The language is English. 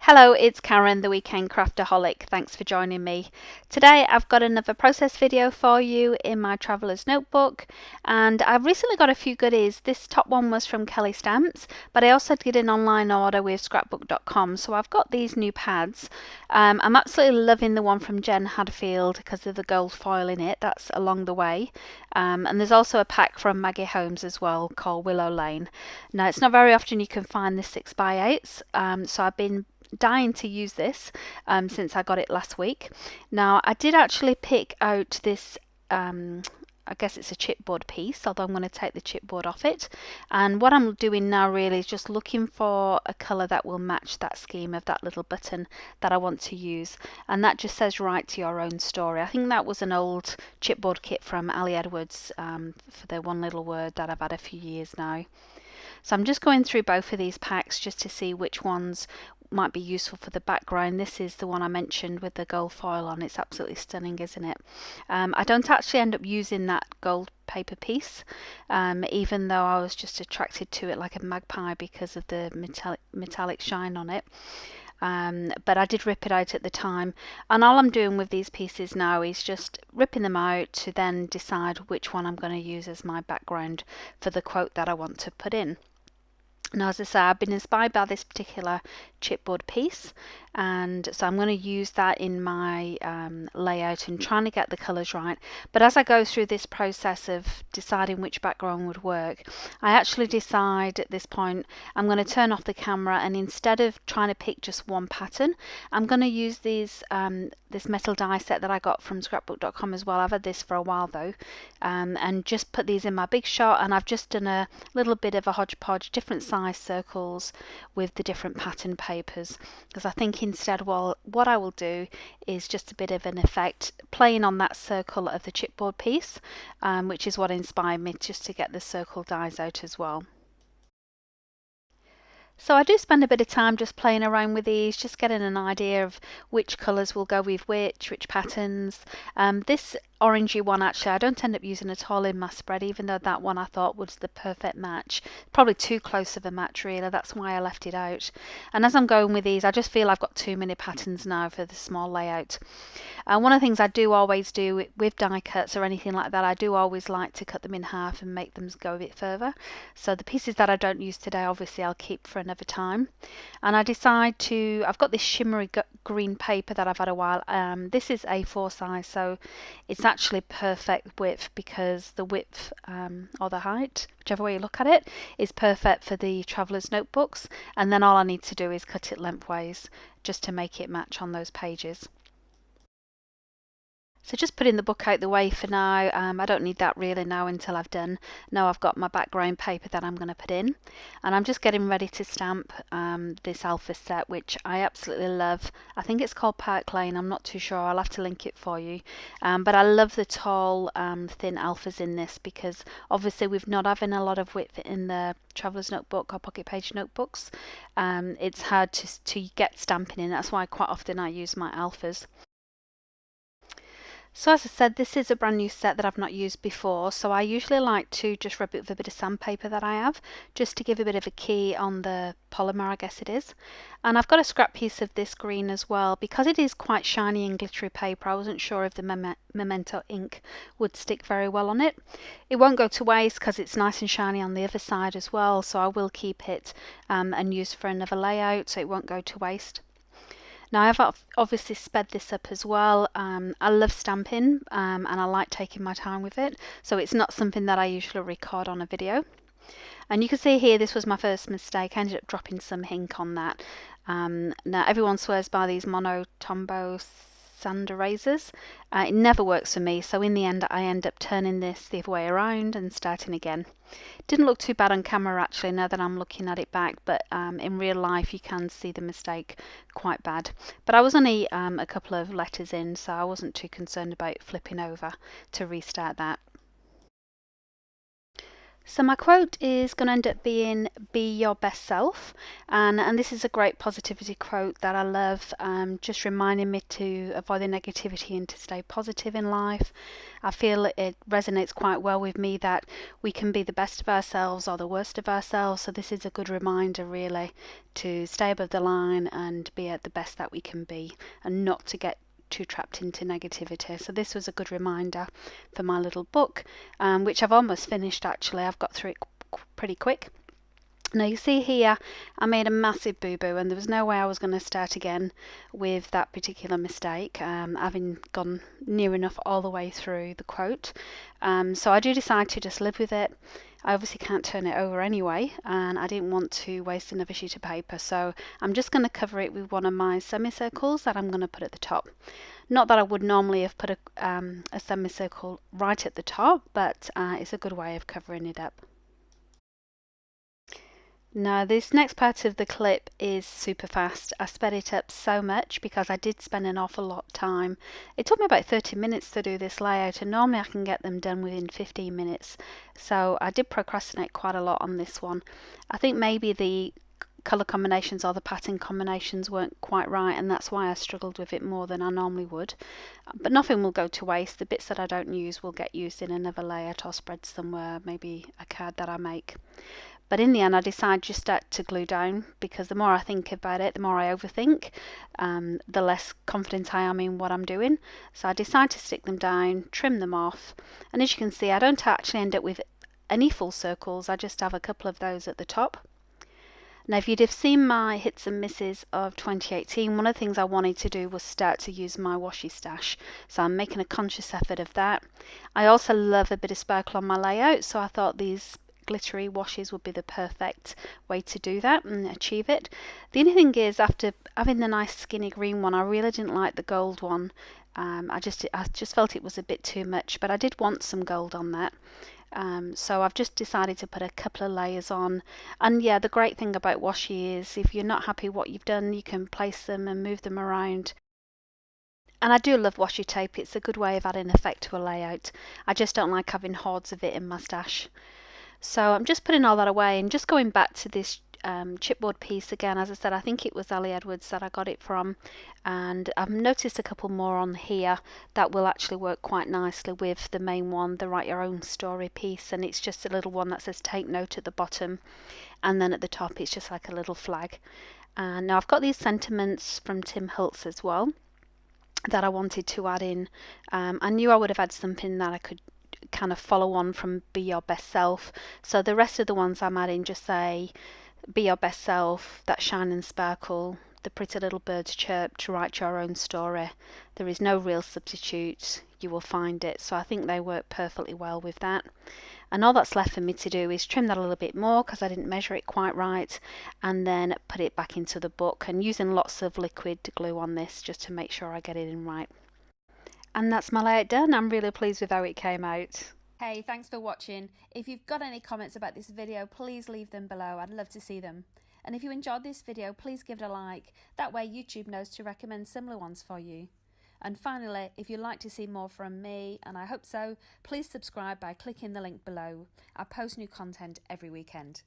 Hello, it's Karen, the Weekend Craftaholic. Thanks for joining me. Today I've got another process video for you in my traveller's notebook, and I've recently got a few goodies. This top one was from Kelly Stamps, but I also did an online order with Scrapbook.com, so I've got these new pads. I'm absolutely loving the one from Jen Hadfield because of the gold foil in it. That's along the way. And there's also a pack from Maggie Holmes as well called Willow Lane. Now, it's not very often you can find the 6x8s, so I've been dying to use this since I got it last week. Now, I did actually pick out this I guess it's a chipboard piece, although I'm going to take the chipboard off it. And what I'm doing now really is just looking for a colour that will match that scheme of that little button that I want to use. And that just says write to your own story. I think that was an old chipboard kit from Ali Edwards for the one little word that I've had a few years now. So I'm just going through both of these packs just to see which ones might be useful for the background. This is the one I mentioned with the gold foil on. It's absolutely stunning, isn't it? I don't actually end up using that gold paper piece, even though I was just attracted to it like a magpie because of the metallic shine on it. But I did rip it out at the time, and all I'm doing with these pieces now is just ripping them out to then decide which one I'm going to use as my background for the quote that I want to put in. Now, as I say, I've been inspired by this particular chipboard piece, and so I'm going to use that in my layout and trying to get the colours right. But as I go through this process of deciding which background would work, I actually decide at this point I'm going to turn off the camera, and instead of trying to pick just one pattern, I'm going to use these this metal die set that I got from scrapbook.com as well. I've had this for a while though, and just put these in my big shot, and I've just done a little bit of a hodgepodge, different size circles with the different pattern papers, because I think instead, well, what I will do is just a bit of an effect playing on that circle of the chipboard piece, which is what inspired me just to get the circle dies out as well. So I do spend a bit of time just playing around with these, just getting an idea of which colours will go with which patterns. This orangey one actually I don't end up using at all in my spread, even though that one I thought was the perfect match. Probably too close of a match really, that's why I left it out. And as I'm going with these, I just feel I've got too many patterns now for the small layout. One of the things I do always do with die cuts or anything like that, I do always like to cut them in half and make them go a bit further. So the pieces that I don't use today, obviously I'll keep for another time. And I decide to, I've got this shimmery green paper that I've had a while. This is A4 size, so it's actually perfect width, because the width or the height, whichever way you look at it, is perfect for the traveller's notebooks. And then all I need to do is cut it lengthways just to make it match on those pages. So just putting the book out the way for now. I don't need that really now until I've done. Now I've got my background paper that I'm going to put in, and I'm just getting ready to stamp this alpha set, which I absolutely love. I think it's called Park Lane. I'm not too sure. I'll have to link it for you. But I love the tall, thin alphas in this, because obviously with not having a lot of width in the traveller's notebook or pocket page notebooks, it's hard to get stamping in. That's why quite often I use my alphas. So as I said, this is a brand new set that I've not used before, so I usually like to just rub it with a bit of sandpaper that I have, just to give a bit of a key on the polymer, I guess it is. And I've got a scrap piece of this green as well. Because it is quite shiny and glittery paper, I wasn't sure if the Memento ink would stick very well on it. It won't go to waste because it's nice and shiny on the other side as well, so I will keep it and use for another layout, so it won't go to waste. Now I've obviously sped this up as well. I love stamping and I like taking my time with it, so it's not something that I usually record on a video. And you can see here, this was my first mistake. I ended up dropping some ink on that. Now everyone swears by these Mono Tombow sand erasers. It never works for me, so in the end I end up turning this the other way around and starting again. Didn't look too bad on camera actually, now that I'm looking at it back, but in real life you can see the mistake quite bad. But I was only a couple of letters in, so I wasn't too concerned about flipping over to restart that. So my quote is going to end up being "Be your best self," and this is a great positivity quote that I love. Just reminding me to avoid the negativity and to stay positive in life. I feel it resonates quite well with me that we can be the best of ourselves or the worst of ourselves. So this is a good reminder, really, to stay above the line and be at the best that we can be, and not to get too trapped into negativity. So this was a good reminder for my little book, which I've almost finished actually. I've got through it pretty quick. Now you see here I made a massive boo-boo and there was no way I was going to start again with that particular mistake, having gone near enough all the way through the quote. So I do decide to just live with it. I obviously can't turn it over anyway, and I didn't want to waste another sheet of paper, so I'm just going to cover it with one of my semicircles that I'm going to put at the top. Not that I would normally have put a semicircle right at the top, but it's a good way of covering it up. Now this next part of the clip is super fast. I sped it up so much because I did spend an awful lot of time. It took me about 30 minutes to do this layout, and normally I can get them done within 15 minutes. So I did procrastinate quite a lot on this one. I think maybe the colour combinations or the pattern combinations weren't quite right, and that's why I struggled with it more than I normally would. But nothing will go to waste. The bits that I don't use will get used in another layout or spread somewhere, maybe a card that I make. But in the end, I decided just to glue down, because the more I think about it, the more I overthink, the less confident I am in what I'm doing. So I decided to stick them down, trim them off, and as you can see, I don't actually end up with any full circles. I just have a couple of those at the top. Now, if you'd have seen my hits and misses of 2018, one of the things I wanted to do was start to use my washi stash. So I'm making a conscious effort of that. I also love a bit of sparkle on my layout, so I thought these glittery washes would be the perfect way to do that and achieve it. The only thing is, after having the nice skinny green one, I really didn't like the gold one. I just felt it was a bit too much, but I did want some gold on that. So I've just decided to put a couple of layers on. And yeah, the great thing about washi is if you're not happy what you've done, you can place them and move them around. And I do love washi tape. It's a good way of adding effect to a layout. I just don't like having hordes of it in my stash. So I'm just putting all that away and just going back to this chipboard piece again. As I said, I think it was Ali Edwards that I got it from, and I've noticed a couple more on here that will actually work quite nicely with the main one, the Write Your Own Story piece, and it's just a little one that says take note at the bottom, and then at the top it's just like a little flag. And now I've got these sentiments from Tim Holtz as well that I wanted to add in. I knew I would have had something that I could kind of follow on from Be Your Best Self, so the rest of the ones I'm adding just say be your best self, that shine and sparkle, the pretty little birds chirp, to write your own story. There is no real substitute, you will find it. So I think they work perfectly well with that. And all that's left for me to do is trim that a little bit more because I didn't measure it quite right, and then put it back into the book, and using lots of liquid glue on this just to make sure I get it in right. And that's my layout done. I'm really pleased with how it came out. Hey, thanks for watching. If you've got any comments about this video, please leave them below. I'd love to see them. And if you enjoyed this video, please give it a like. That way YouTube knows to recommend similar ones for you. And finally, if you'd like to see more from me, and I hope so, please subscribe by clicking the link below. I post new content every weekend.